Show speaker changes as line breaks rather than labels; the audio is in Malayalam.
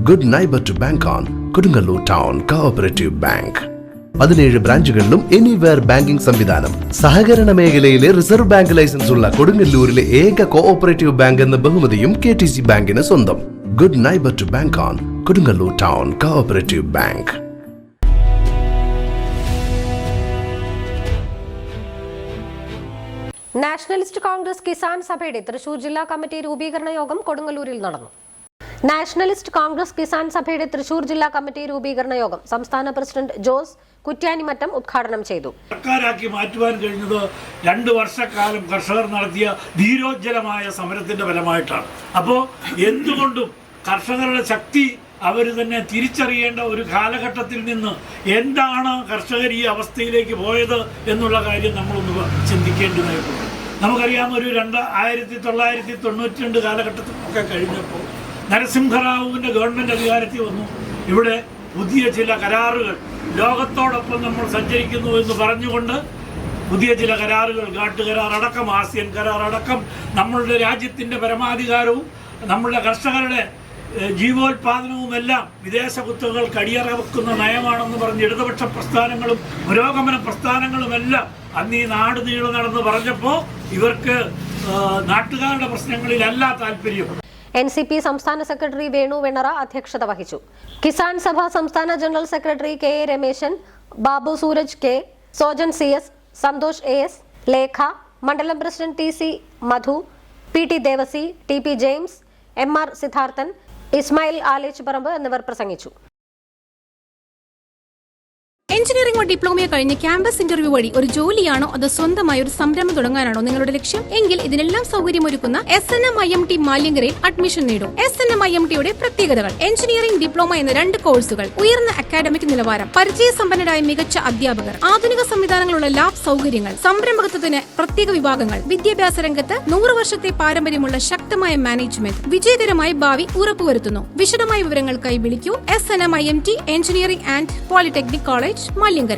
Good neighbour to bank on Kodungallur town cooperative bank. 17 ബ്രാഞ്ചുകളിലും എനിവെയർ ബാങ്കിംഗ് സംവിധാനം. സഹകരണ മേഖലയിലെ റിസർവ് ബാങ്ക് ലൈസൻസ് ഉള്ള കൊടുങ്ങല്ലൂരിലെ ഏക കോഓപ്പറേറ്റീവ് ബാങ്ക് എന്ന ബഹുമതിയും KTC ബാങ്കിന് സ്വന്തം. Good neighbour to bank on Kodungallur town cooperative Bank.
Nationalist Congress Kisan സഭയുടെ തൃശൂർ ജില്ലാ കമ്മിറ്റി രൂപീകരണ യോഗം കൊടുങ്ങല്ലൂരിൽ നടന്നു. നാഷണലിസ്റ്റ് കോൺഗ്രസ് കിസാൻ സഭയുടെ തൃശൂർ ജില്ലാ കമ്മിറ്റി രൂപീകരണ യോഗം സംസ്ഥാന പ്രസിഡന്റ് ജോസ് കുറ്റ്യാനിമറ്റം ഉദ്ഘാടനം ചെയ്തു.
സർക്കാരാക്കി മാറ്റുവാൻ കഴിഞ്ഞത് 2 വർഷക്കാലം കർഷകർ നടത്തിയ ധീരോജ്ജലമായ സമരത്തിന്റെ ഫലമായിട്ടാണ്. അപ്പോൾ എന്തുകൊണ്ടും കർഷകരുടെ ശക്തി അവർ തന്നെ തിരിച്ചറിയേണ്ട ഒരു കാലഘട്ടത്തിൽ നിന്ന് എന്താണ് കർഷകർ ഈ അവസ്ഥയിലേക്ക് പോയത് എന്നുള്ള കാര്യം നമ്മളൊന്ന് ചിന്തിക്കേണ്ടതായിട്ടുണ്ട്. നമുക്കറിയാം, ഒരു 1992 കാലഘട്ടത്തിലൊക്കെ കഴിഞ്ഞപ്പോൾ നരസിംഹറാവുവിൻ്റെ ഗവൺമെൻറ് അധികാരത്തിൽ വന്നു. ഇവിടെ പുതിയ ചില കരാറുകൾ, ലോകത്തോടൊപ്പം നമ്മൾ സഞ്ചരിക്കുന്നു എന്ന് പറഞ്ഞുകൊണ്ട് പുതിയ ചില കരാറുകൾ, ഘാട്ട് കരാർ അടക്കം, ആസിയൻ കരാർ അടക്കം, നമ്മളുടെ രാജ്യത്തിൻ്റെ പരമാധികാരവും നമ്മളുടെ കർഷകരുടെ ജീവോത്പാദനവുമെല്ലാം വിദേശ കുത്തകകൾക്ക് അടിയറവെക്കുന്ന നയമാണെന്ന് പറഞ്ഞ് ഇടതുപക്ഷ പ്രസ്ഥാനങ്ങളും പുരോഗമന പ്രസ്ഥാനങ്ങളുമെല്ലാം അന്ന് ഈ നാട് നീളെ നടന്ന് പറഞ്ഞപ്പോൾ ഇവർക്ക് നാട്ടുകാരുടെ പ്രശ്നങ്ങളിലല്ല താല്പര്യം.
NCP സംസ്ഥാന സെക്രട്ടറി വേണു വെണ്ണറ അധ്യക്ഷത വഹിച്ചു. കിസാൻ സഭ സംസ്ഥാന general secretary KA Rameshan, Babu Sooraj K, Sojan CS, Santhosh AS, Lekha, മണ്ഡലം president TC Madhu, PT Devasi, TP James, MR Siddharthan, Ismail Alechuparambu എന്നിവർ പ്രസംഗിച്ചു.
എഞ്ചിനീയറിംഗോ ഡിപ്ലോമയോ കഴിഞ്ഞ് ക്യാമ്പസ് ഇന്റർവ്യൂ വഴി ഒരു ജോലിയാണോ അതോ സ്വന്തമായി ഒരു സംരംഭം തുടങ്ങാനാണോ നിങ്ങളുടെ ലക്ഷ്യം? എങ്കിൽ ഇതിനെല്ലാം സൗകര്യമൊരുക്കുന്ന SNM-IMT മാലിയങ്കരയിൽ അഡ്മിഷൻ നേടും. SNM-IMTയുടെ പ്രത്യേകതകൾ: എഞ്ചിനീയറിംഗ് ഡിപ്ലോമ എന്ന 2 കോഴ്സുകൾ, ഉയർന്ന അക്കാഡമിക് നിലവാരം, പരിചയസമ്പന്നരായ മികച്ച അധ്യാപകർ, ആധുനിക സംവിധാനങ്ങളുള്ള ലാബ് സൗകര്യങ്ങൾ, സംരംഭകത്വത്തിന് പ്രത്യേക വിഭാഗങ്ങൾ, വിദ്യാഭ്യാസ രംഗത്ത് 100 വർഷത്തെ പാരമ്പര്യമുള്ള ശക്തമായ മാനേജ്മെന്റ്, വിജയകരമായ ഭാവി ഉറപ്പുവരുത്തുന്നു. വിശദമായ വിവരങ്ങൾക്കായി വിളിക്കൂ. SNM-IMT engineering and polytechnic college, Maliankara.